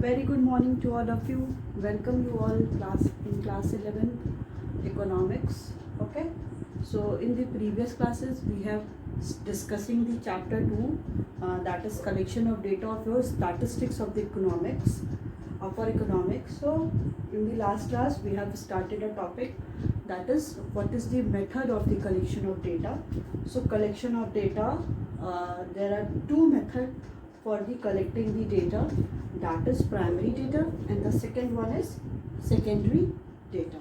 Very good morning to all of you. Welcome you all class 11 economics. Okay. So in the previous classes we have discussing the chapter 2 that is collection of data of your statistics of the economics for economics. So in the last class we have started a topic that is what is the method of the collection of data. So collection of data, there are two methods for the collecting the data, that is primary data and the second one is secondary data.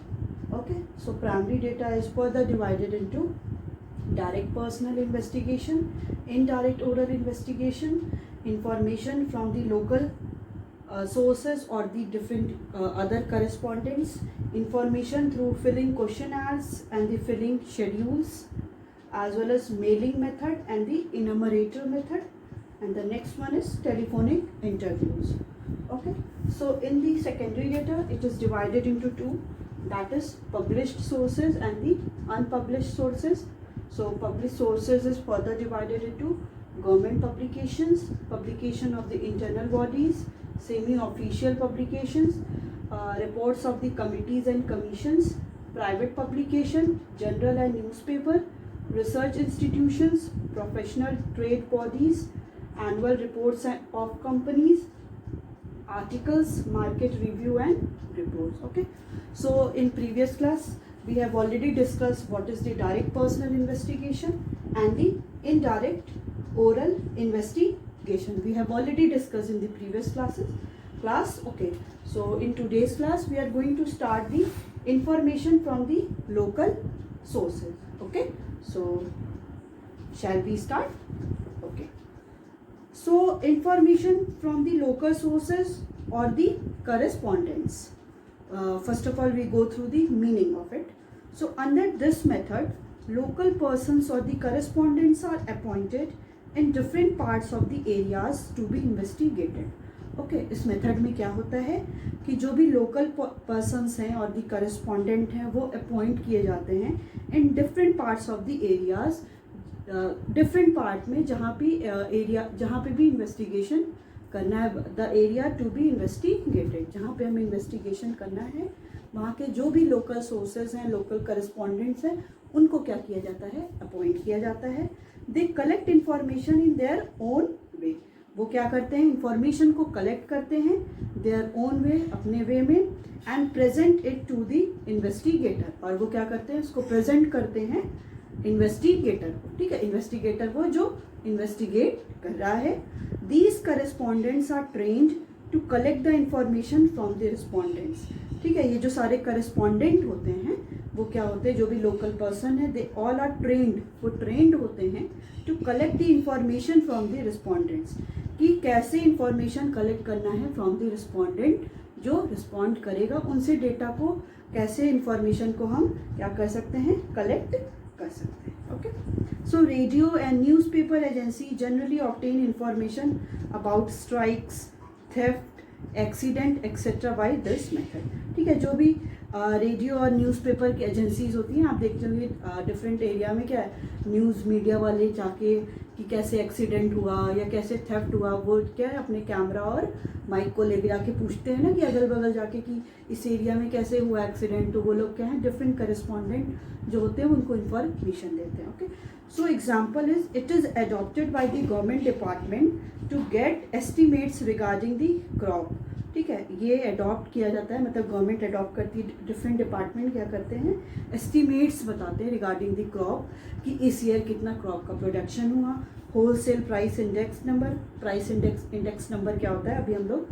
Okay, so primary data is further divided into direct personal investigation, indirect oral investigation, information from the local sources or the different other correspondents, information through filling questionnaires and the filling schedules, as well as mailing method and the enumerator method, and the next one is telephonic interviews. Okay, so in the secondary data it is divided into two, that is published sources and the unpublished sources. So published sources is further divided into government publications, publication of the internal bodies, semi-official publications, reports of the committees and commissions, private publication, journal and newspaper, research institutions, professional trade bodies, annual reports of companies, articles, market review and reports. Okay, so in previous class we have already discussed what is the direct personal investigation and the indirect oral investigation. We have already discussed in the previous class. Okay, so in today's class we are going to start the information from the local sources. Okay, so shall we start? Okay, so information from the local sources or the correspondence. First of all, we go through the meaning of it. So under this method, local persons or the correspondents are appointed in different parts of the areas to be investigated. Okay, इस method में क्या होता है कि जो भी local persons हैं और दी करस्पॉन्डेंट हैं वो अपॉइंट किए जाते हैं in different parts of the areas, different part में जहाँ पे भी इन्वेस्टिगेशन करना है, the area to be investigated, जहाँ पे हमें इन्वेस्टिगेशन करना है वहाँ के जो भी लोकल सोर्सेज हैं, लोकल करस्पॉन्डेंट्स हैं, उनको क्या किया जाता है, अपॉइंट किया जाता है. They collect information in their own way. वो क्या करते हैं, इंफॉर्मेशन को कलेक्ट करते हैं देयर ओन वे, अपने वे में, and present it to the investigator. और वो क्या करते हैं, उसको प्रेजेंट करते हैं इन्वेस्टिगेटर को. ठीक है, इन्वेस्टिगेटर वो जो इन्वेस्टिगेट कर रहा है. These correspondents are trained to collect the information from the respondents. ठीक है, ये जो सारे करेस्पॉन्डेंट होते हैं वो क्या होते हैं, जो भी लोकल पर्सन है, दे ऑल आर ट्रेन्ड, वो ट्रेंड होते हैं to collect the information from the respondents, कि कैसे इंफॉर्मेशन कलेक्ट करना है फ्रॉम द रिस्पॉन्डेंट, जो रिस्पॉन्ड करेगा उनसे डेटा को कैसे इंफॉर्मेशन को हम क्या कर सकते हैं, कलेक्ट कर सकते हैं. Okay, so radio and newspaper agency generally obtain information about strikes, theft, accident etcetera by this method. ठीक है, जो भी रेडियो और न्यूज़पेपर की एजेंसीज होती हैं, आप देखते होंगे डिफरेंट एरिया में क्या है, न्यूज़ मीडिया वाले जाके कि कैसे एक्सीडेंट हुआ या कैसे थेफ्ट हुआ, वो क्या है अपने कैमरा और माइक को लेके जाके पूछते हैं ना कि अगल बगल जाके कि इस एरिया में कैसे हुआ एक्सीडेंट. तो वो लोग क्या है, डिफरेंट करेस्पॉन्डेंट जो होते हैं उनको इन्फॉर्मेशन देते हैं. Okay, so example is it is adopted by the government department to get estimates regarding the crop. ठीक है, ये अडॉप्ट किया जाता है, मतलब गवर्नमेंट अडॉप्ट करती है, डिफरेंट डिपार्टमेंट क्या करते हैं, एस्टिमेट्स बताते हैं रिगार्डिंग द क्रॉप, कि इस ईयर कितना क्रॉप का प्रोडक्शन हुआ. Wholesale price index number, price index number क्या होता है, अभी हम लोग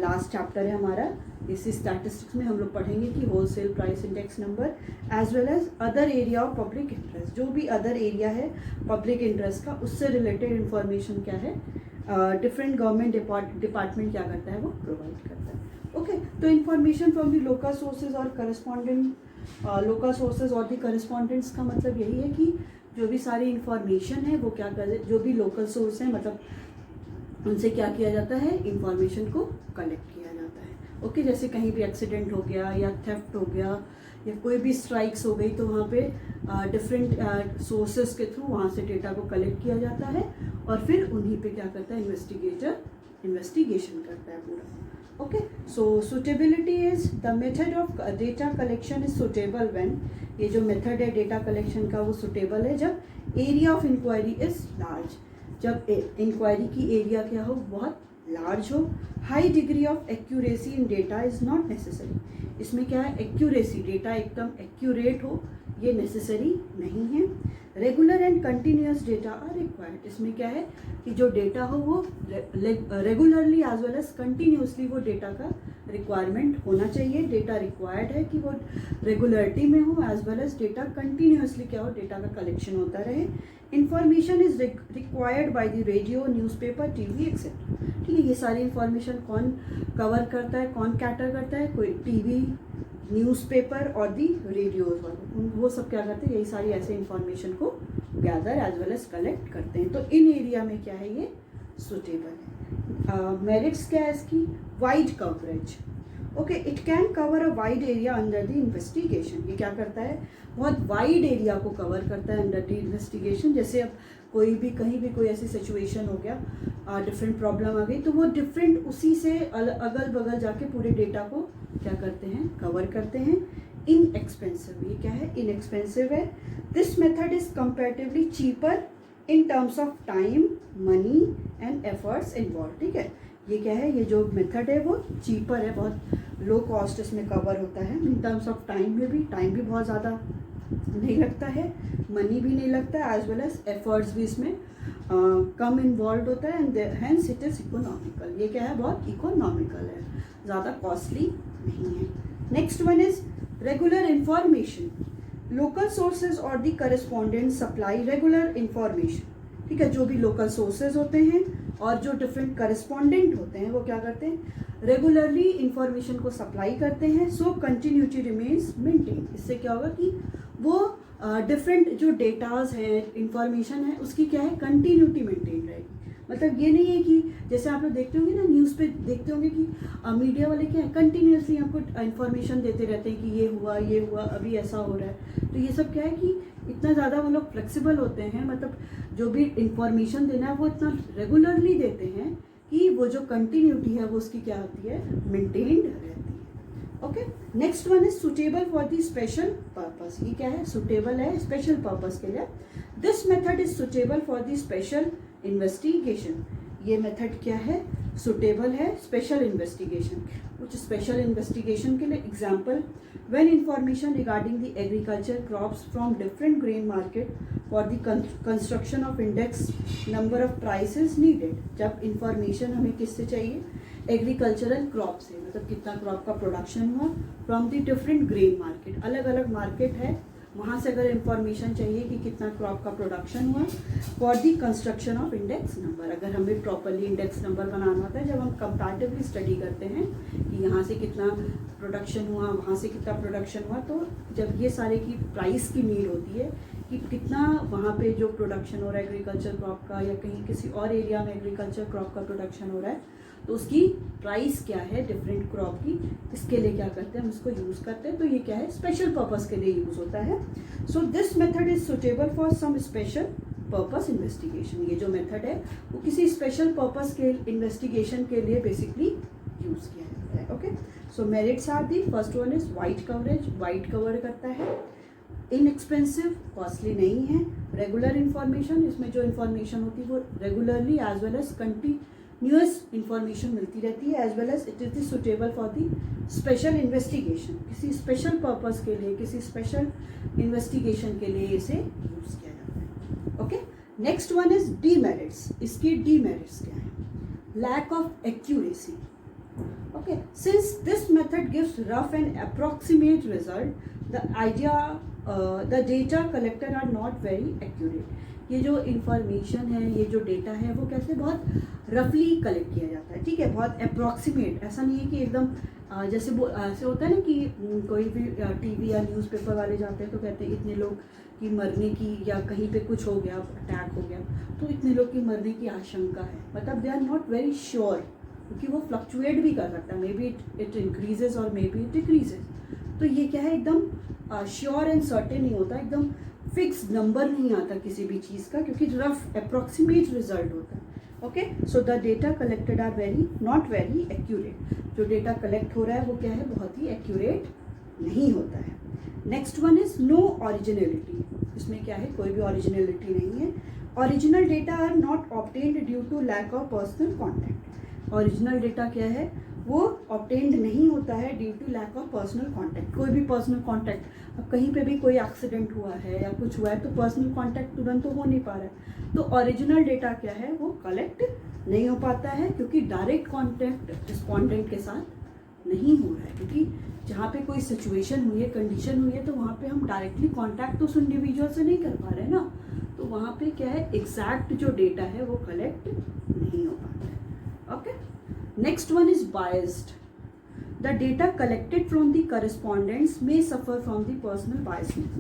लास्ट चैप्टर है हमारा इसी स्टैटिस्टिक्स में हम लोग पढ़ेंगे कि wholesale price index number, as well as other area of public interest, जो भी अदर एरिया है पब्लिक इंटरेस्ट का, उससे रिलेटेड इंफॉर्मेशन क्या है, डिफरेंट गवर्नमेंट डिपार्टमेंट क्या करता है, वो प्रोवाइड करता है. ओके, तो information from the local sources और करस्पॉन्डेंट, लोकल सोर्सेज और द करस्पॉन्डेंट्स का मतलब यही है कि जो भी सारी इंफॉर्मेशन है वो क्या कर, जो भी लोकल सोर्स है मतलब उनसे क्या किया जाता है, इंफॉर्मेशन को कलेक्ट किया जाता है. ओके, जैसे कहीं भी एक्सीडेंट हो गया या थेफ्ट हो गया या कोई भी स्ट्राइक्स हो गई तो वहाँ पे डिफरेंट सोर्सेज के थ्रू वहाँ से डेटा को कलेक्ट किया जाता है और फिर उन्हीं पे क्या करता है, इन्वेस्टिगेटर इन्वेस्टिगेशन करता है पूरा. Okay, so suitability is the method of data collection is suitable when, ये जो मेथड है डेटा कलेक्शन का वो सुटेबल है जब area of inquiry is large, जब इंक्वायरी की एरिया क्या हो, बहुत लार्ज हो. High degree of accuracy in data is not necessary. इसमें क्या है, एक्यूरेसी, डेटा एकदम एक्यूरेट हो ये नेसेसरी नहीं है. Regular and continuous data are required. इसमें क्या है कि जो डेटा हो वो regularly as well as continuously वो डेटा का रिक्वायरमेंट होना चाहिए. डेटा रिक्वायर्ड है कि वो रेगुलरिटी में हो as well as data continuously क्या हो, डेटा का कलेक्शन होता रहे. Information is required by the radio, newspaper, TV etcetera. ठीक है, ये सारी इंफॉर्मेशन कौन कवर करता है, कौन कैटर करता है, कोई टीवी, न्यूज़पेपर और दी रेडियोज वाले, वो सब क्या करते हैं, यही सारी ऐसे इंफॉर्मेशन को gather as well as collect करते हैं. तो इन एरिया में क्या है, ये सुटेबल है. मेरिट्स क्या है इसकी, wide coverage. Okay, it can cover a wide area under the investigation. ये क्या करता है, बहुत वाइड एरिया को कवर करता है अंडर द इन्वेस्टिगेशन. जैसे अब कोई भी कहीं भी कोई ऐसी सिचुएशन हो गया, डिफरेंट प्रॉब्लम आ गई, तो वो डिफरेंट उसी से अगल बगल जाके पूरे डेटा को क्या करते हैं, कवर करते हैं. इनएक्सपेंसिव, ये क्या है, इनएक्सपेंसिव है. This method is comparatively cheaper in terms of time, money and efforts involve. ठीक है, ये क्या है, ये जो मेथड है वो चीपर है, बहुत लो कॉस्ट इसमें कवर होता है. इन टर्म्स ऑफ टाइम में भी, टाइम भी बहुत ज़्यादा नहीं लगता है, मनी भी नहीं लगता है, एज वेल एज एफर्ट्स भी इसमें कम इन्वॉल्व होता है. And hence it is economical. ये क्या है, बहुत इकोनॉमिकल है, ज़्यादा कॉस्टली नहीं है. Next one is regular information. Local sources और दी करस्पॉन्डेंट सप्लाई रेगुलर इंफॉर्मेशन. ठीक है, जो भी लोकल सोर्सेज होते हैं और जो डिफरेंट करस्पॉन्डेंट होते हैं वो क्या करते हैं, रेगुलरली इंफॉर्मेशन को सप्लाई करते हैं. सो कंटिन्यूटी रिमेन्स मेंटेन. इससे क्या होगा कि वो डिफरेंट जो डेटाज हैं, इंफॉर्मेशन है, उसकी क्या है, कंटिन्यूटी मेंटेन रहेगी. मतलब ये नहीं है कि जैसे आप लोग देखते होंगे ना, न्यूज़ पे देखते होंगे कि मीडिया वाले क्या है, कंटिन्यूसली आपको इन्फॉर्मेशन देते रहते हैं कि ये हुआ, अभी ऐसा हो रहा है. तो ये सब क्या है कि इतना ज़्यादा वो लोग फ्लेक्सिबल होते हैं, मतलब जो भी इंफॉर्मेशन देना है वो इतना रेगुलरली देते हैं कि वो जो कंटिन्यूटी है वो उसकी क्या होती है, मेंटेन्ड रहती है. Okay, next one is suitable for the special purpose. ये क्या है, सुटेबल है स्पेशल पर्पस के लिए. This method is suitable for the special investigation. ये मेथड क्या है, सुटेबल है स्पेशल इन्वेस्टिगेशन, कुछ स्पेशल इन्वेस्टिगेशन के लिए. Example, when information regarding the agriculture crops from different grain market for the construction of index number of prices needed. जब information हमें किससे चाहिए, एग्रीकल्चरल क्रॉप से, मतलब कितना क्रॉप का प्रोडक्शन हुआ from the different grain market. अलग अलग मार्केट है, वहाँ से अगर इंफॉर्मेशन चाहिए कि कितना क्रॉप का प्रोडक्शन हुआ for the construction of index number. अगर हमें प्रॉपरली इंडेक्स नंबर बनाना होता है, जब हम कंपैरेटिवली स्टडी करते हैं कि यहाँ से कितना प्रोडक्शन हुआ, वहाँ से कितना प्रोडक्शन हुआ, तो जब ये सारे की प्राइस की नीड होती है कि कितना वहाँ पे जो प्रोडक्शन हो रहा है एग्रीकल्चर क्रॉप का, या कहीं किसी और एरिया में एग्रीकल्चर क्रॉप का प्रोडक्शन हो रहा है, तो उसकी प्राइस क्या है डिफरेंट क्रॉप की, इसके लिए क्या करते हैं, हम इसको यूज़ करते हैं. तो ये क्या है, स्पेशल पर्पस के लिए यूज़ होता है. So this method is suitable for some special purpose investigation. ये जो मेथड है वो किसी स्पेशल पर्पस के इन्वेस्टिगेशन के लिए बेसिकली यूज़ किया जाता है. Okay, so merits are the, first one is wide coverage, wide cover करता है. इनएक्सपेंसिव, कॉस्टली नहीं है. रेगुलर इंफॉर्मेशन, इसमें जो इंफॉर्मेशन होती है वो regularly as well as continuous information मिलती रहती है. As well as it is suitable for the special investigation. किसी स्पेशल पर्पस के लिए, किसी स्पेशल इन्वेस्टिगेशन के लिए इसे यूज़ किया जाता है. Okay, next one is demerits. इसकी डीमेरिट्स क्या है, lack of accuracy. Okay, since this method gives rough and approximate result, the data collected are not very accurate. ये जो इंफॉर्मेशन है, ये जो डेटा है, वो कैसे बहुत रफली कलेक्ट किया जाता है. ठीक है, बहुत अप्रॉक्सीमेट, ऐसा नहीं है कि एकदम जैसे ऐसे होता है ना कि कोई भी टीवी या न्यूज़पेपर वाले जाते हैं तो कहते हैं इतने लोग की मरने की, या कहीं पे कुछ हो गया, अटैक हो गया, तो इतने लोग की मरने की आशंका है. मतलब they are not very sure, क्योंकि वो फ्लक्चुएट भी कर सकता है, मे बी इट इंक्रीजेज और मे बी इट डिक्रीजेज. तो ये क्या है, एकदम श्योर एंड सर्टेन नहीं होता, एकदम फिक्स नंबर नहीं आता किसी भी चीज़ का, क्योंकि रफ अप्रॉक्सीमेट रिजल्ट होता है. Okay, so the data collected are not very accurate. जो डेटा कलेक्ट हो रहा है वो क्या है, बहुत ही एक्यूरेट नहीं होता है। Next one is no originality. इसमें क्या है, कोई भी ओरिजिनलिटी नहीं है। Original data are not obtained due to lack of personal contact. Original data क्या है, वो ऑब्टेन्ड नहीं होता है due to lack of personal contact. कोई भी पर्सनल कॉन्टैक्ट, अब कहीं पे भी कोई एक्सीडेंट हुआ है या कुछ हुआ है तो पर्सनल कॉन्टैक्ट तुरंत तो हो नहीं पा रहा है। तो ओरिजिनल डेटा क्या है, वो कलेक्ट नहीं हो पाता है क्योंकि डायरेक्ट कॉन्टैक्ट रिस्पॉन्डेंट के साथ नहीं हो रहा है। क्योंकि जहाँ पे कोई सिचुएशन हुई है, कंडीशन हुई है, तो वहाँ पे हम डायरेक्टली कॉन्टैक्ट तो उस इंडिविजुअल से नहीं कर पा रहे ना, तो वहाँ पे क्या है, एग्जैक्ट जो डेटा है वो कलेक्ट नहीं हो पाता है। Okay, next one is biased. The data collected from the correspondents may suffer from the personal biasness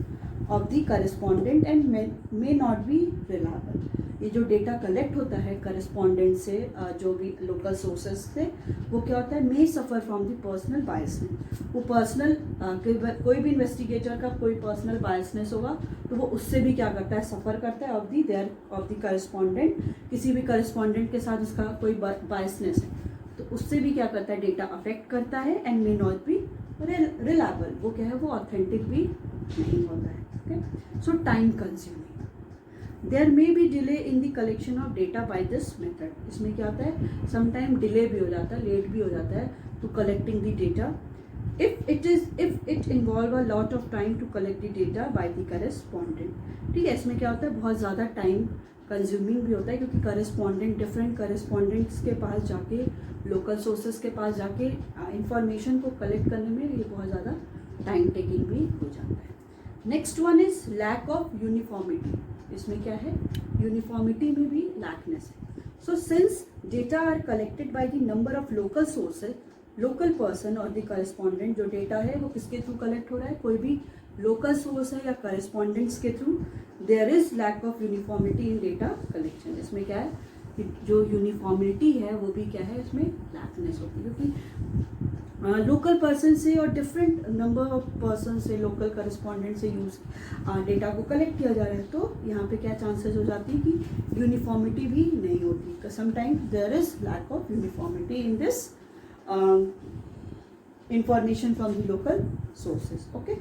of the correspondent and may not be reliable। ये जो डेटा कलेक्ट होता है करस्पॉन्डेंट से, जो भी लोकल सोर्सेज से, वो क्या होता है, may suffer from the personal biasness. वो पर्सनल, कोई भी इन्वेस्टिगेटर का कोई पर्सनल बायसनेस होगा तो वो उससे भी क्या करता है, सफ़र करता है ऑफ द करस्पॉन्डेंट। किसी भी करस्पॉन्डेंट के साथ उसका कोई बायसनेस है तो उससे भी क्या करता है, डेटा अफेक्ट करता है and may not be reliable. वो क्या है, वो ऑथेंटिक भी नहीं होता है। Okay, so time consuming. There may be delay in the collection of data by this method. इसमें क्या होता है, समटाइम डिले भी हो जाता है, लेट भी हो जाता है to collecting the data. if it involve a lot of time to collect the data by the correspondent। ठीक है, इसमें क्या होता है, बहुत ज़्यादा टाइम कंज्यूमिंग भी होता है क्योंकि करस्पॉन्डेंट, डिफरेंट करस्पॉन्डेंट्स के पास जाके, लोकल सोर्सेज के पास जाके इंफॉर्मेशन को कलेक्ट करने में ये बहुत ज़्यादा टाइम टेकिंग भी हो जाता है। Next one is lack of uniformity. इसमें क्या है, यूनिफॉर्मिटी में भी लैकनेस है। So since data are collected by the number of local sources, local person और द करस्पॉन्डेंट, जो डेटा है वो किसके थ्रू कलेक्ट हो रहा है, कोई भी लोकल सोर्स है या करस्पॉन्डेंट्स के through, there is lack of uniformity in data collection. इसमें क्या है कि जो यूनिफॉर्मिटी है वो भी क्या है, इसमें लैकनेस होती है क्योंकि लोकल पर्सन से और डिफरेंट नंबर ऑफ पर्सन से, लोकल करस्पॉन्डेंट से डेटा को कलेक्ट किया जा रहा है, तो यहाँ पे क्या चांसेस हो जाती है कि यूनिफॉर्मिटी भी नहीं होती। Sometimes there is lack of uniformity in this information from the local sources। Okay,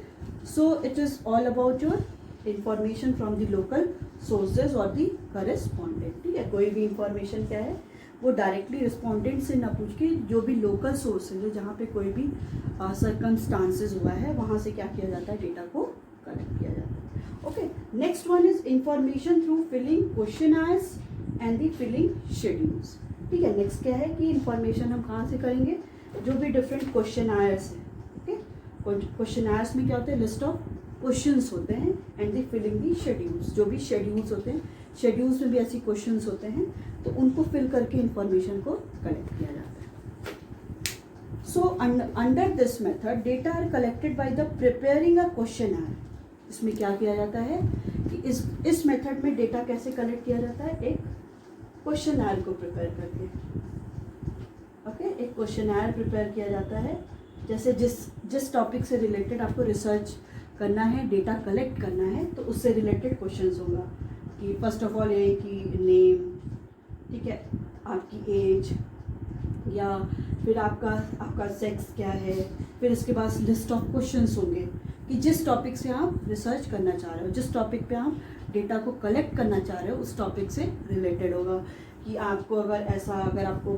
so it is all about your information from the local sources or the correspondent। ठीक है, कोई भी information क्या है, वो डायरेक्टली रिस्पॉन्डेंट से ना पूछ के जो भी लोकल सोर्स है, जो जहाँ पे कोई भी सर्कमस्टांसेस हुआ है, वहाँ से क्या किया जाता है, डेटा को कलेक्ट किया जाता है। Okay, next one is information through filling questionnaires and the filling schedules. ठीक है, नेक्स्ट क्या है कि इंफॉर्मेशन हम कहाँ से करेंगे, जो भी डिफरेंट क्वेश्चनर्स हैं। ओके, क्वेश्चनर्स में क्या होता है, लिस्ट ऑफ क्वेश्चंस होते हैं and the filling the schedules. जो भी शेड्यूल्स होते हैं, शेड्यूल्स में भी ऐसी क्वेश्चंस होते हैं, तो उनको फिल करके इंफॉर्मेशन को कलेक्ट किया जाता है। So under this method data are collected by the preparing a questionnaire. इसमें क्या किया जाता है कि इस मेथड में डेटा कैसे कलेक्ट किया जाता है, एक क्वेश्चनर को प्रिपेयर करके। ओके, एक क्वेश्चनर प्रिपेयर किया जाता है। जैसे जिस टॉपिक से रिलेटेड आपको रिसर्च करना है, डेटा कलेक्ट करना है, तो उससे रिलेटेड क्वेश्चंस होगा कि फर्स्ट ऑफ ऑल ये कि नेम, ठीक है, आपकी एज, या फिर आपका सेक्स क्या है, फिर इसके बाद लिस्ट ऑफ क्वेश्चंस होंगे कि जिस टॉपिक से आप रिसर्च करना चाह रहे हो, जिस टॉपिक पे आप डेटा को कलेक्ट करना चाह रहे हो, उस टॉपिक से रिलेटेड होगा कि आपको अगर आपको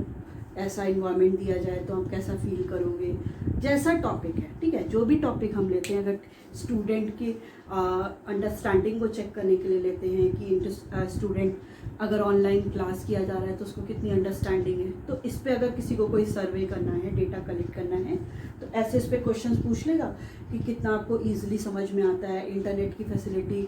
ऐसा इन्वायरमेंट दिया जाए तो आप कैसा फील करोगे, जैसा टॉपिक है। ठीक है, जो भी टॉपिक हम लेते हैं, अगर स्टूडेंट की अंडरस्टैंडिंग को चेक करने के लिए लेते हैं कि स्टूडेंट अगर ऑनलाइन क्लास किया जा रहा है तो उसको कितनी अंडरस्टैंडिंग है, तो इस पे अगर किसी को कोई सर्वे करना है, डेटा कलेक्ट करना है, तो ऐसे इस पे क्वेश्चंस पूछ लेगा कि कितना आपको ईजिली समझ में आता है, इंटरनेट की फैसिलिटी,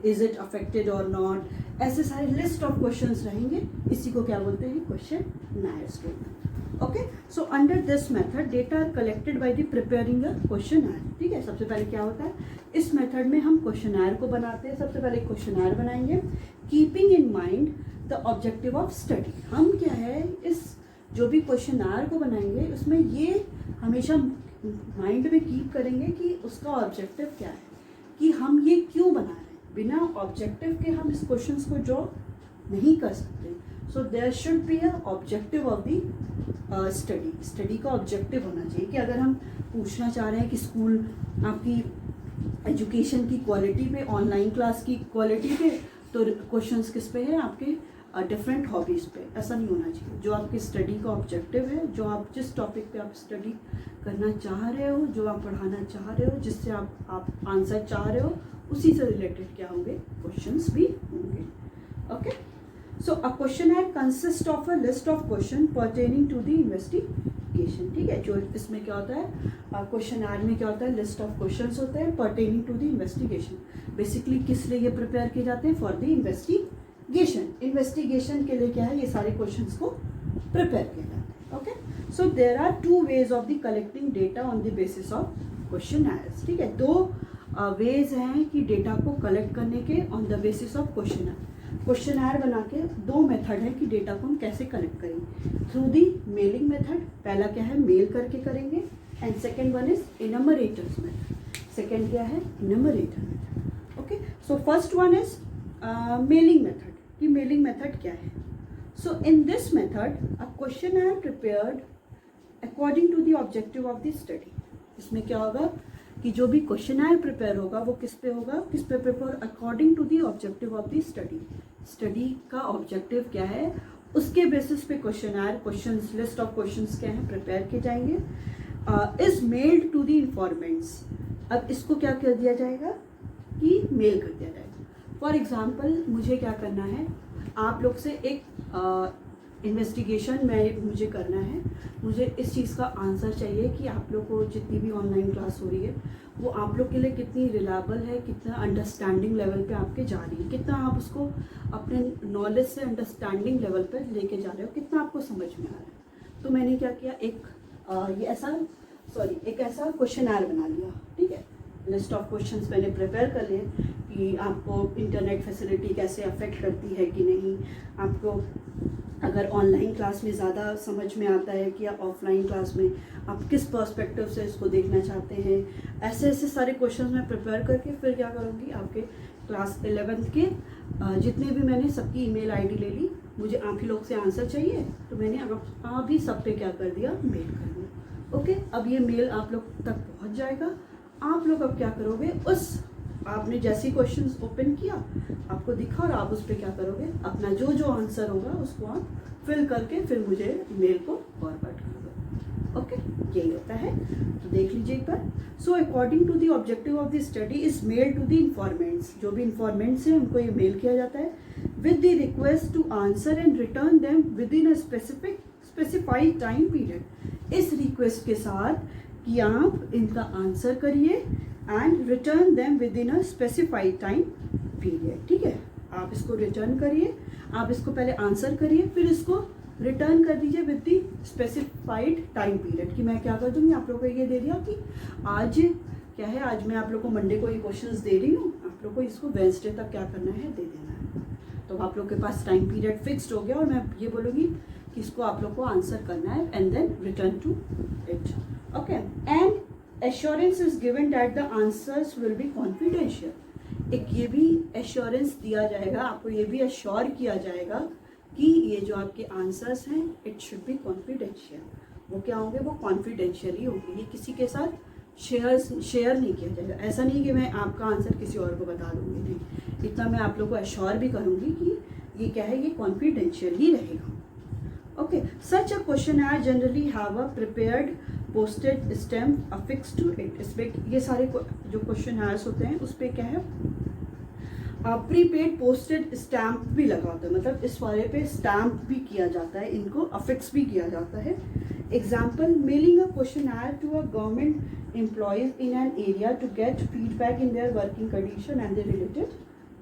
इज इट अफेक्टेड और नॉट, ऐसे सारे लिस्ट ऑफ क्वेश्चंस रहेंगे। इसी को क्या बोलते हैं, questionnaire statement. Okay, so under this method data are collected by the preparing a questionnaire. ठीक है, सबसे पहले क्या होता है, इस मेथड में हम क्वेश्चनर को बनाते हैं। सबसे पहले क्वेश्चनर बनाएंगे, keeping in mind the objective of study. हम क्या है, इस जो भी क्वेश्चनर को बनाएंगे उसमें ये हमेशा माइंड में कीप करेंगे कि उसका ऑब्जेक्टिव क्या है, कि हम ये क्यों बना रहे हैं। बिना ऑब्जेक्टिव के हम इस क्वेश्चंस को ड्रॉ नहीं कर सकते। So there should be a objective of the study का ऑब्जेक्टिव होना चाहिए कि अगर हम पूछना चाह रहे हैं कि स्कूल आपकी एजुकेशन की क्वालिटी पे, ऑनलाइन क्लास की क्वालिटी पे, तो क्वेश्चंस किस पे है, आपके डिफरेंट हॉबीज़ पे। ऐसा नहीं होना चाहिए। जो आपकी स्टडी का ऑब्जेक्टिव है, जो आप जिस टॉपिक पे आप स्टडी करना चाह रहे हो, जो आप पढ़ाना चाह रहे हो, जिससे आप आंसर चाह रहे हो, उसी से रिलेटेड क्या होंगे, क्वेश्चंस भी होंगे। Okay, so a questionnaire consist of a list of question pertaining to the investigation. ठीक है, जो इसमें क्या होता है, क्वेश्चनर में क्या होता है, लिस्ट ऑफ क्वेश्चंस होते हैं pertaining to the investigation. Basically किस लिए ये प्रिपेयर किए जाते हैं, फॉर द इन्वेस्टिगेशन के लिए क्या है, ये सारे क्वेश्चंस को प्रिपेयर किया जाता है। Okay, so there are 2 ways of the collecting data on the basis of questionnaires. ठीक है, 2 वेज हैं कि डेटा को कलेक्ट करने के on the basis of questionnaire बना के 2 मेथड है कि डेटा को हम कैसे कलेक्ट करेंगे। थ्रू दी मेलिंग मेथड, पहला क्या है, मेल करके करेंगे, and second one is enumerators method. Second क्या है, enumerator method. Okay, so first one is mailing method. कि मेलिंग मेथड क्या है। So in this method a questionnaire prepared according to the objective of the study. इसमें क्या होगा कि जो भी क्वेश्चनर प्रिपेयर होगा वो किस पे होगा, किस पे prepare, according to the objective of the study. Study का ऑब्जेक्टिव क्या है, उसके बेसिस पे क्वेश्चंस, लिस्ट ऑफ क्वेश्चंस क्या है, प्रिपेयर किए जाएंगे। Is mailed to the informants. अब इसको क्या कर दिया जाएगा कि मेल कर दिया जाएगा। फॉर एग्जाम्पल मुझे क्या करना है, आप लोग से एक इन्वेस्टिगेशन मुझे करना है, मुझे इस चीज़ का आंसर चाहिए कि आप लोग को जितनी भी ऑनलाइन क्लास हो रही है वो आप लोग के लिए कितनी रिलायबल है, कितना अंडरस्टैंडिंग लेवल पे आपके जा रही है, कितना आप उसको अपने नॉलेज से अंडरस्टैंडिंग लेवल पे लेके जा रहे हो, कितना आपको समझ में आ रहा है। तो मैंने क्या किया, एक ऐसा क्वेश्चनर बना लिया। ठीक है, लिस्ट ऑफ क्वेश्चंस मैंने प्रिपेयर कर लिए कि आपको इंटरनेट फैसिलिटी कैसे अफेक्ट करती है कि नहीं, आपको अगर ऑनलाइन क्लास में ज़्यादा समझ में आता है कि ऑफलाइन क्लास में, आप किस पर्सपेक्टिव से इसको देखना चाहते हैं। ऐसे ऐसे सारे क्वेश्चंस मैं प्रिपेयर करके फिर क्या करूँगी, आपके क्लास 11th के जितने भी मैंने सबकी ईमेल आईडी ले ली, मुझे आप ही लोग से आंसर चाहिए, तो मैंने आप ही सब पे क्या कर दिया, मेल कर दिया। ओके, अब ये मेल आप लोग तक पहुँच जाएगा। आप लोग अब क्या करोगे, उस आपने जैसी क्वेश्चंस ओपन किया, आपको दिखा और आप उस पर क्या करोगे, अपना जो जो आंसर होगा उसको आप फिल करके फिर मुझे मेल को फॉरवर्ड करोगे। ओके, यही होता है। तो देख लीजिए एक बार। So according to the objective of the study is mail to the informants. जो भी इन्फॉर्मेंट्स हैं उनको ये मेल किया जाता है with the request to answer and return them within a specified time period. इस रिक्वेस्ट के साथ कि आप इनका आंसर करिए and return them within a specified time period. ठीक है, आप इसको रिटर्न करिए, आप इसको पहले आंसर करिए, फिर इसको रिटर्न कर दीजिए with the specified time period. कि मैं क्या कर दूँगी, आप लोगों को ये दे दिया कि आज क्या है, आज मैं आप लोग को मंडे को ये क्वेश्चंस दे रही हूँ, आप लोग को इसको वेडनेसडे तक क्या करना है, दे देना है। तो आप लोग के पास टाइम पीरियड फिक्स्ड हो गया और मैं ये बोलूँगी कि इसको आप लोग को आंसर करना है and then return to it. Okay, and assurance is given that the answers will be confidential. एक ये भी एश्योरेंस दिया जाएगा, आपको ये भी एश्योर किया जाएगा कि ये जो आपके आंसर्स हैं इट शुड बी कॉन्फिडेंशियल। वो क्या होंगे, वो कॉन्फिडेंशियल ही होंगे, ये किसी के साथ शेयर नहीं किया जाएगा। ऐसा नहीं कि मैं आपका आंसर किसी और को बता दूंगी, नहीं, इतना मैं आप लोग को एश्योर भी करूँगी कि ये क्या है, ये कॉन्फिडेंशियल ही रहेगा। Okay, such a questionnaire generally have a prepared posted stamp affix to it. इसमें ये सारे जो क्वेश्चनर्स होते हैं उस पर क्या है, प्रीपेड पोस्टेड स्टैम्प भी लगा होता है, मतलब इस वाले पे स्टैम्प भी किया जाता है, इनको अफिक्स भी किया जाता है। Example, mailing a questionnaire to a government employees in an area to get feedback in their working condition and the related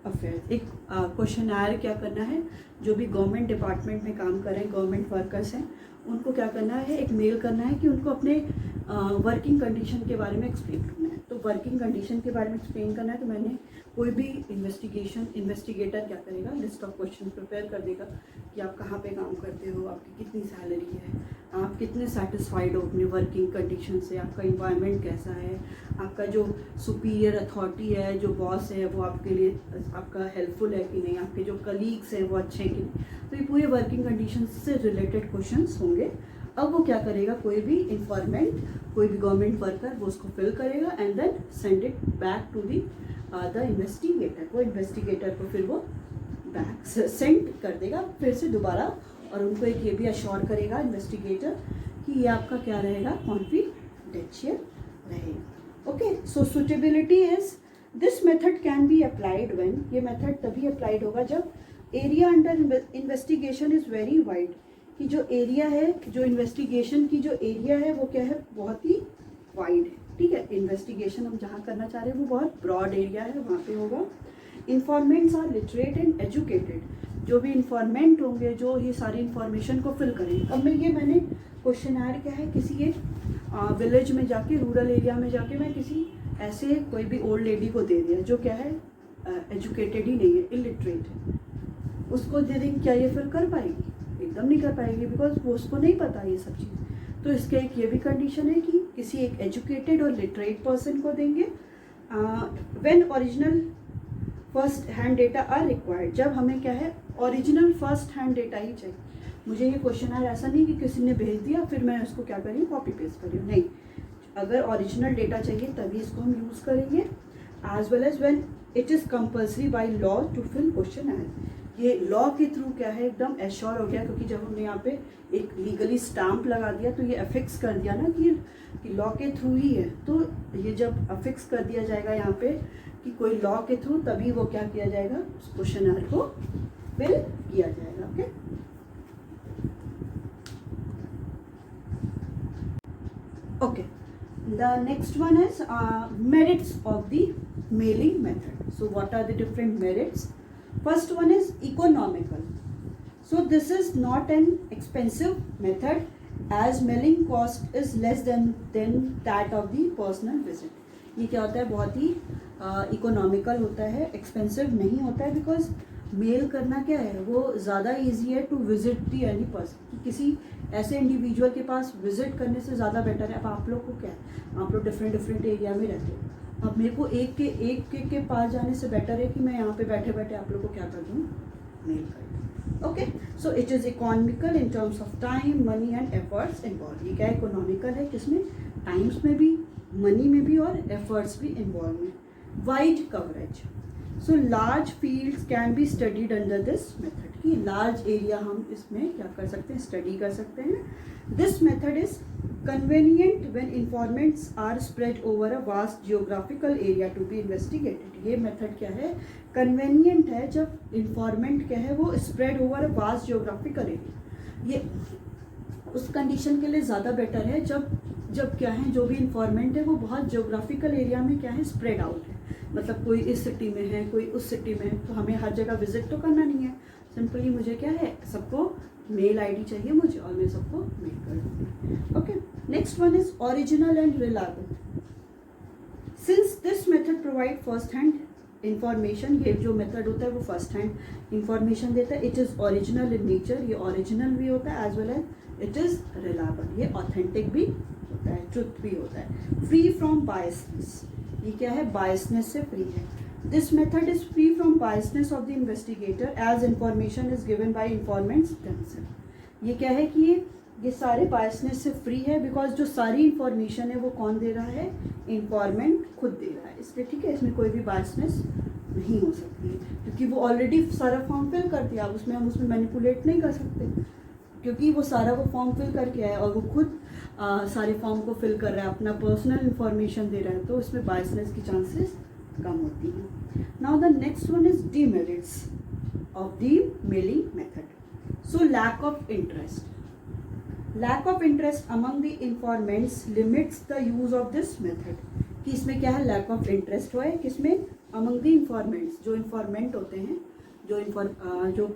affair. एक क्वेश्चनर क्या करना है, जो भी गवर्नमेंट डिपार्टमेंट में काम कर रहे हैं, गवर्नमेंट वर्कर्स हैं, उनको क्या करना है, एक मेल करना है कि उनको अपने वर्किंग कंडीशन के बारे में एक्सप्लेन करना है। तो वर्किंग कंडीशन के बारे में एक्सप्लेन करना है, तो मैंने कोई भी इन्वेस्टिगेटर क्या करेगा, लिस्ट ऑफ क्वेश्चन प्रिपेयर कर देगा कि आप कहाँ पे काम करते हो, आपकी कितनी सैलरी है, आप कितने सेटिस्फाइड हो अपने वर्किंग कंडीशन से, आपका इन्वायरमेंट कैसा है, आपका जो सुपीरियर अथॉरिटी है, जो बॉस है, वो आपके लिए आपका हेल्पफुल है कि नहीं, आपके जो कलीग्स हैं वो अच्छे हैं कि नहीं। तो ये पूरे वर्किंग कंडीशन से रिलेटेड क्वेश्चंस होंगे। अब वो क्या करेगा, कोई भी इन्फॉर्मेंट, कोई भी गवर्नमेंट वर्कर वो उसको फिल करेगा and then send it back to the investigator. वो इन्वेस्टिगेटर को फिर वो बैक सेंड कर देगा फिर से दोबारा, और उनको एक ये भी अश्योर करेगा इन्वेस्टिगेटर कि ये आपका क्या रहेगा, कॉन्फिडेंशियल रहेगा। Okay, so suitability is this method can be applied when, ये मेथड तभी अप्लाइड होगा जब area under investigation is very wide, कि जो एरिया है, जो इन्वेस्टिगेशन की जो एरिया है वो क्या है, बहुत ही वाइड है। ठीक है, इन्वेस्टिगेशन हम जहाँ करना चाह रहे हैं वो बहुत ब्रॉड एरिया है, वहाँ पे होगा। Informants are literate and educated, जो भी इन्फॉर्मेंट होंगे जो ये सारी इन्फॉर्मेशन को फिल करेंगे। अब मैंने क्वेश्चनर क्या है, किसी एक विलेज में जाके, रूरल एरिया में जाके मैं किसी ऐसे कोई भी ओल्ड लेडी को दे दिया जो क्या है, एजुकेटेड ही नहीं है, इलिटरेट है, उसको दे देंगे, क्या ये फिल कर पाएगी? एकदम नहीं कर पाएगी, बिकॉज वो उसको नहीं पता ये सब चीज़। तो इसके एक ये भी कंडीशन है कि किसी एक एजुकेटेड और लिटरेट पर्सन को देंगे। When original first hand data are required, जब हमें क्या है, ओरिजिनल फर्स्ट हैंड डेटा ही चाहिए। मुझे ये क्वेश्चन ऐसा नहीं कि किसी ने भेज दिया फिर मैं उसको क्या करी, कॉपी पेस्ट करी, नहीं। अगर ओरिजिनल डेटा चाहिए तभी इसको हम यूज़ करेंगे। As well as when it is compulsory by law to fill question as, ये लॉ के थ्रू क्या है, एकदम एश्योर हो गया, क्योंकि जब हमने यहाँ पे एक लीगली स्टैम्प लगा दिया तो ये अफिक्स कर दिया ना कि लॉ के थ्रू ही है। तो ये जब अफिक्स कर दिया जाएगा यहाँ पे कि कोई लॉ के थ्रू, तभी वो क्या किया जाएगा, उस क्वेश्चनर को फिल किया जाएगा। Okay, okay, the next one is merits of the mailing method. So what are the different merits? First one is economical. So this is not an expensive method as mailing cost is less than that of the personal visit. ये क्या होता है, बहुत ही economical होता है, expensive नहीं होता है, बिकॉज मेल करना क्या है, वो ज़्यादा ईजी है to visit the any person, किसी ऐसे इंडिविजुअल के पास विजिट करने से ज़्यादा बेटर है। अब आप लोग को क्या है, आप लोग डिफरेंट एरिया में रहते हो, अब मेरे को एक के पास जाने से बेटर है कि मैं यहाँ पे बैठे बैठे आप लोग को क्या कर दूँ, मेल कर दूँ। Okay, so it is economical in terms of time, money and efforts involve. ये क्या इकोनॉमिकल है, किसमें, टाइम्स में भी, मनी में भी और एफर्ट्स भी इन्वॉल्व है। Wide coverage, so large fields can be studied under this method, कि लार्ज एरिया हम इसमें क्या कर सकते हैं, स्टडी कर सकते हैं। This method is convenient when informants are spread over a vast geographical area to be investigated। ये मेथड क्या है, convenient है जब informant क्या है वो spread over a vast geographical area। ये उस कंडीशन के लिए ज़्यादा बेटर है जब क्या है, जो भी इंफॉर्मेंट है वो बहुत जियोग्राफिकल एरिया में क्या है, स्प्रेड आउट है। मतलब कोई इस सिटी में है, कोई उस सिटी में है, तो हमें हर जगह विजिट तो करना नहीं है, सिंपली मुझे क्या है, सबको मेल आईडी चाहिए मुझे और मैं सबको मेल कर दूँगी। Okay, next one is original and reliable. Since this method provide first hand information, ये जो मेथड होता है वो फर्स्ट हैंड इंफॉर्मेशन देता है। It is original in nature, ये ओरिजिनल भी होता है, as well as it is reliable, ये ऑथेंटिक भी होता है, ट्रुथ भी होता है। फ्री फ्रॉम बायसनेस, ये क्या है, बायसनेस से फ्री है। This method is free from biasness of the investigator as information is given by informants themselves। ये क्या है कि ये सारे बायसनेस से फ्री है, बिकॉज जो सारी इंफॉर्मेशन है वो कौन दे रहा है, इंफॉर्मेंट खुद दे रहा है, इसलिए ठीक है, इसमें कोई भी बायसनेस नहीं हो सकती है, क्योंकि वो ऑलरेडी सारा फॉर्म फिल कर दिया। अब हम उसमें मैनिपुलेट नहीं कर सकते, क्योंकि वो सारा वो फॉर्म फिल करके आया और वो खुद सारे फॉर्म को फिल कर रहा है, अपना पर्सनल इंफॉर्मेशन दे रहा है, तो इसमें बायसनेस की चांसेस कम होती है। Now the next one is demerits of the mailing method. So lack of interest among the informants limits the use of this method, कि इसमें क्या है, लैक ऑफ इंटरेस्ट हुआ है, किसमें, अमंग द इंफॉर्मेंट्स, जो इंफॉर्मेंट होते हैं, जो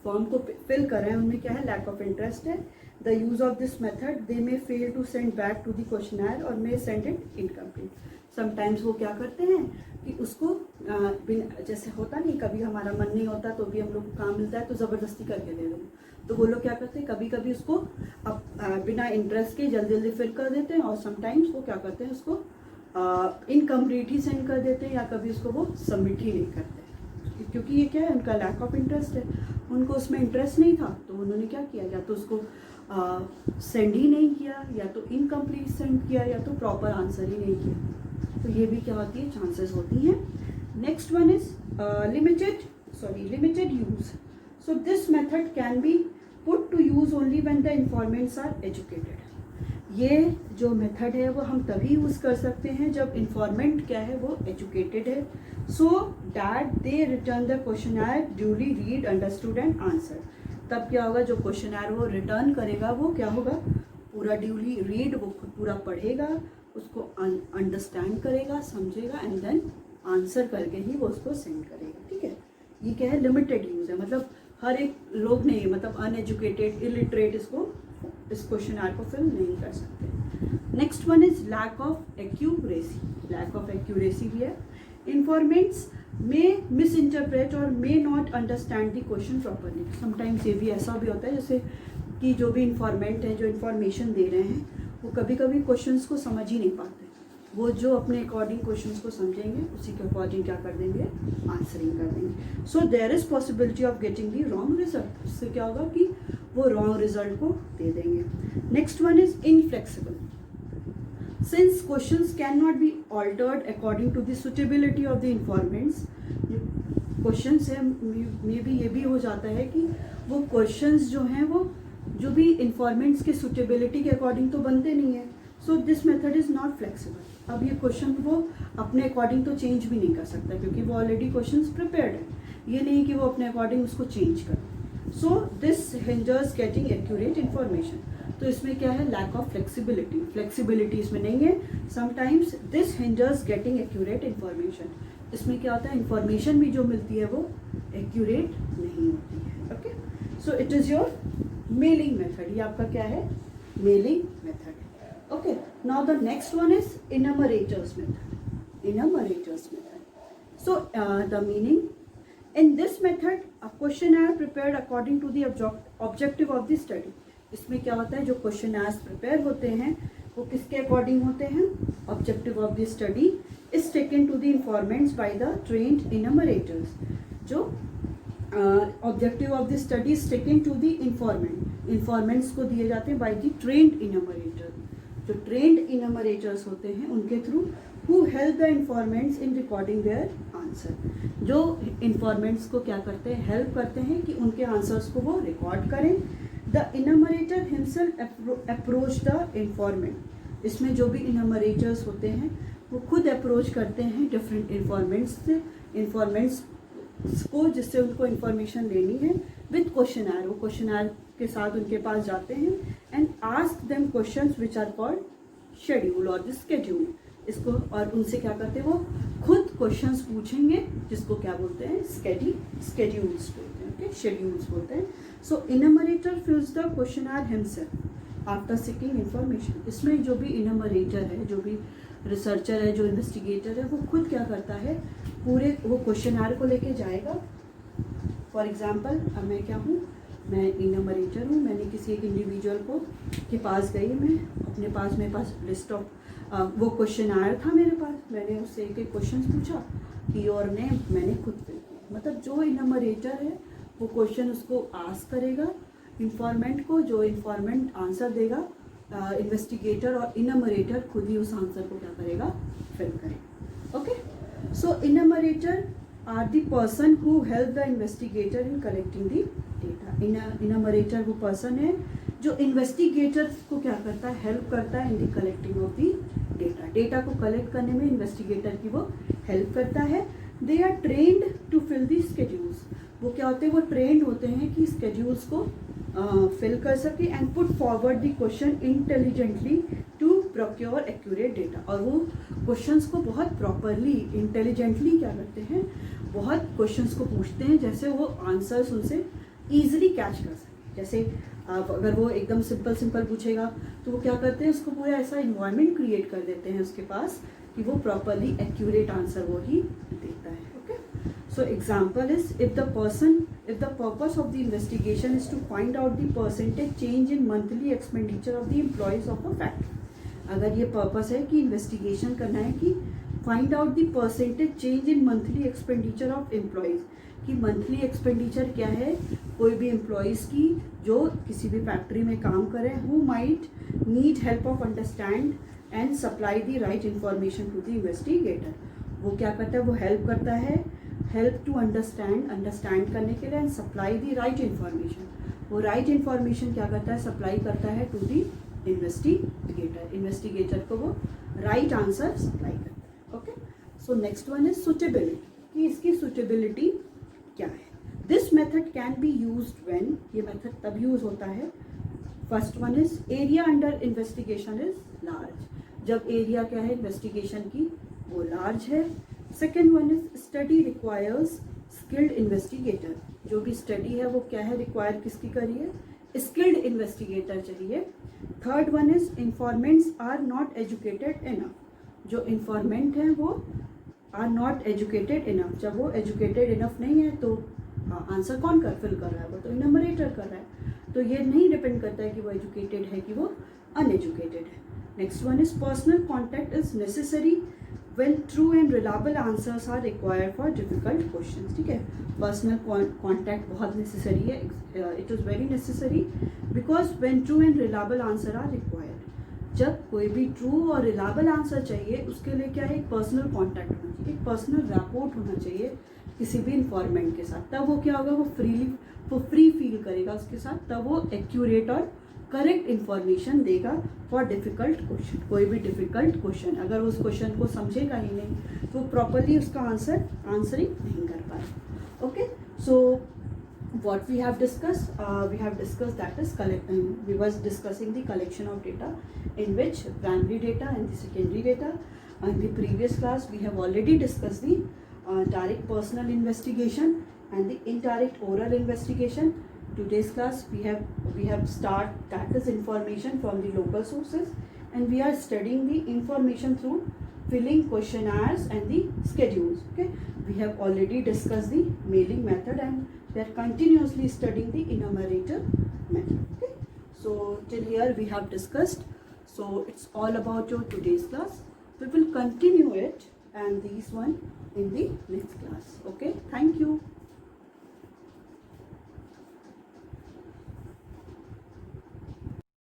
फॉर्म को फिल कर रहे हैं उनमें क्या है, लैक ऑफ इंटरेस्ट है. The use of this method they may fail to send back to the questionnaire और may send it incomplete. Sometimes वो क्या करते हैं कि उसको जैसे होता नहीं, कभी हमारा मन नहीं होता तो भी हम लोग को काम मिलता है तो ज़बरदस्ती करके दे देंगे. तो वो लोग क्या करते हैं, कभी कभी उसको बिना इंटरेस्ट के जल्दी जल्दी फिल कर देते हैं, और समटाइम्स वो क्या करते हैं उसको इनकम्प्लीट ही सेंड कर देते हैं, या कभी उसको वो सबमिट ही नहीं करते, क्योंकि ये क्या है, उनका लैक ऑफ इंटरेस्ट है. उनको उसमें इंटरेस्ट नहीं था तो उन्होंने क्या किया, या तो उसको सेंड ही नहीं किया, या तो इनकम्प्लीट सेंड किया, या तो प्रॉपर आंसर ही नहीं किया. तो ये भी क्या होती है, चांसेस होती हैं. Next one is limited use. So this method can be put to use only when the informants are educated. ये जो मेथड है वो हम तभी यूज़ कर सकते हैं जब इन्फॉर्मेंट क्या है, वो एजुकेटेड है, so that they return the questionnaire duly read understood and answer. तब क्या होगा, जो क्वेश्चनर वो रिटर्न करेगा वो क्या होगा, पूरा ड्यूली रीड, वो खुद पूरा पढ़ेगा, उसको अंडरस्टैंड करेगा, समझेगा, एंड देन आंसर करके ही वो उसको सेंड करेगा. ठीक है, ये क्या है, लिमिटेड यूज़ है. मतलब हर एक लोग नहीं, मतलब अनएजुकेटेड, इलिटरेट इस क्वेश्चनर को फिल नहीं कर सकते. Next one is lack of accuracy. Lack of accuracy भी है. इन्फॉर्मेंट्स में मिस इंटरप्रेट और may not understand the question properly. Sometimes ये भी ऐसा भी होता है जैसे कि जो भी इन्फॉर्मेंट है, जो इन्फॉर्मेशन दे रहे हैं, वो कभी कभी क्वेश्चंस को समझ ही नहीं पाते. वो जो अपने अकॉर्डिंग क्वेश्चंस को समझेंगे उसी के अकॉर्डिंग क्या कर देंगे, आंसरिंग कर देंगे. So there is possibility of getting the wrong result. इससे क्या होगा कि वो रॉन्ग रिजल्ट को दे देंगे. Next one is inflexible. Since questions can not be altered according to the suitability of the informants. Question से मे बी ये भी हो जाता है कि वो क्वेश्चंस जो हैं वो जो भी इन्फॉर्मेंट्स के सुटेबिलिटी के अकॉर्डिंग तो बनते नहीं है. So this method is not flexible. अब ये क्वेश्चन वो अपने अकॉर्डिंग तो चेंज भी नहीं कर सकता, क्योंकि वो ऑलरेडी क्वेश्चंस प्रिपेयर्ड है. ये नहीं कि वो अपने अकॉर्डिंग उसको चेंज करे. So this hinders getting accurate information. तो इसमें क्या है, लैक ऑफ फ्लेक्सिबिलिटी. फ्लेक्सिबिलिटी इसमें नहीं है. Sometimes this hinders getting accurate information. इसमें क्या होता है, इन्फॉर्मेशन भी जो मिलती है वो एक्यूरेट नहीं होती है. Okay, so it is your mailing method. ये आपका क्या है, mailing method. Okay, now the next one is enumerators method. Enumerators method. So the meaning, in this method a questionnaire prepared according to the objective of the study. इसमें क्या होता है, जो questionnaires prepare होते हैं वो किसके according होते हैं, objective of the study is taken to the informants by the trained enumerators. जो objective of the study is taken to the informants को दिए जाते हैं by the trained enumerator. जो ट्रेंड इनमरेटर्स होते हैं उनके through, who help the informants in recording their answer. जो इन्फॉर्मेंट्स को क्या करते हैं, हेल्प करते हैं कि उनके आंसर्स को वो रिकॉर्ड करें. The enumerator himself approach the informant. इसमें जो भी इनमरेटर्स होते हैं वो खुद अप्रोच करते हैं डिफरेंट इन्फॉर्मेंट्स को, जिससे उनको इन्फॉर्मेशन लेनी है, विद क्वेश्चनर. वो क्वेश्चनर के साथ उनके पास जाते हैं and ask them questions which are called schedule और द स्केड्यूल. इसको और उनसे क्या करते हैं, वो खुद क्वेश्चंस पूछेंगे जिसको क्या बोलते हैं, स्केड्यूल्स बोलते हैं. ओके, शेड्यूल्स बोलते हैं. So enumerator fills the questionnaire himself after seeking information. इसमें जो भी इनमरेटर है, जो भी रिसर्चर है, जो इन्वेस्टिगेटर है, वो खुद क्या करता है, पूरे वो क्वेश्चनर को लेके जाएगा. फॉर एग्जाम्पल, अब मैं क्या हूँ, मैं इनमरेटर हूँ. मैंने किसी एक इंडिविजुअल को के पास गई, मैं अपने पास, मेरे पास लिस्ट ऑफ वो क्वेश्चनर था मेरे पास. मैंने उससे एक एक क्वेश्चन पूछा कि और मैंने खुद फिल किया. मतलब जो इनमरेटर है वो क्वेश्चन उसको आस्क करेगा इन्फॉर्मेंट को, जो इन्फॉर्मेंट आंसर देगा, इन्वेस्टिगेटर और इनमरेटर खुद ही उस आंसर को क्या करेगा, फिल करेगा. Okay, so enumerator are the person who help the investigator in collecting the data. Enumerator वो पर्सन है जो इन्वेस्टिगेटर को क्या करता है, हेल्प करता है in the collecting of the data. Data को कलेक्ट करने में इन्वेस्टिगेटर की वो हेल्प करता है. They are trained to fill the schedules. वो क्या होते हैं, वो ट्रेंड होते हैं कि स्केड्यूल्स को फिल कर सके and put forward the question intelligently to procure accurate data. और वो क्वेश्चंस को बहुत प्रॉपरली, इंटेलिजेंटली क्या करते हैं, बहुत क्वेश्चंस को पूछते हैं, जैसे वो आंसर्स उनसे ईजिली कैच कर सके। जैसे अगर वो एकदम सिंपल पूछेगा तो वो क्या करते हैं, उसको पूरा ऐसा इन्वायरमेंट क्रिएट कर देते हैं उसके पास कि वो प्रॉपरली एक्यूरेट आंसर वो ही देता है। Okay, so example is if the purpose of the investigation is to find out the percentage change in monthly expenditure of the employees of a factory. अगर ये पर्पस है कि इन्वेस्टिगेशन करना है कि find out the percentage change in monthly expenditure of employees, कि monthly expenditure क्या है कोई भी एम्प्लॉयज़ की जो किसी भी फैक्ट्री में काम करें, who might need help of understand and supply the right information to the investigator. वो क्या करता है, वो हेल्प करता है, हेल्प टू अंडरस्टैंड करने के लिए, and supply the right information. वो राइट इन्फॉर्मेशन क्या करता है, सप्लाई करता है टू द इन्वेस्टिगेटर। इन्वेस्टिगेटर को वो राइट आंसर सप्लाई करता है। Okay, so next one is suitability, कि इसकी सुटेबिलिटी क्या है। This method can be used when, ये मेथड तब यूज होता है, first one is area under investigation is large, जब एरिया क्या है इन्वेस्टिगेशन की वो लार्ज है। Second one is study requires skilled investigator, जो भी स्टडी है वो क्या है रिक्वायर किसकी करिए, स्किल्ड इन्वेस्टिगेटर चाहिए। Third one is informants are not educated enough, जो इंफॉर्मेंट हैं वो आर नॉट एजुकेटेड इनफ, जब वो एजुकेटेड इनफ नहीं है तो आंसर कौन फिल कर रहा है, वो तो इनमरेटर कर रहा है, तो ये नहीं डिपेंड करता है कि वो एजुकेटेड है कि वो अनएजुकेटेड है। Next one is personal contact is necessary when true and reliable answers are required for difficult questions. ठीक है, पर्सनल कॉन्टैक्ट बहुत नेसेसरी है, it is very necessary because when true and reliable answer are required, जब कोई भी true और reliable answer चाहिए उसके लिए क्या है, एक पर्सनल कॉन्टैक्ट होना चाहिए, एक पर्सनल रैपोर्ट होना चाहिए किसी भी इंफॉर्मेंट के साथ, तब वो क्या होगा, वो फ्री फील करेगा उसके साथ, तब वो एक्यूरेट और करेक्ट इन्फॉर्मेशन देगा फॉर डिफ़िकल्ट क्वेश्चन। कोई भी डिफ़िकल्ट क्वेश्चन अगर उस क्वेश्चन को समझेगा ही नहीं तो प्रॉपरली उसका आंसरिंग नहीं कर पाएगा। Okay, so what we have discussed that is we was discussing the collection of data, in which primary data and the secondary data. In the previous class we have already discussed the direct personal investigation and the indirect oral investigation. Today's class we have start that is information from the local sources, and we are studying the information through filling questionnaires and the schedules. Okay, we have already discussed the mailing method and we are continuously studying the enumerator method. Okay, so till here we have discussed, so it's all about your today's class. We will continue it and these one in the next class. Okay, thank you.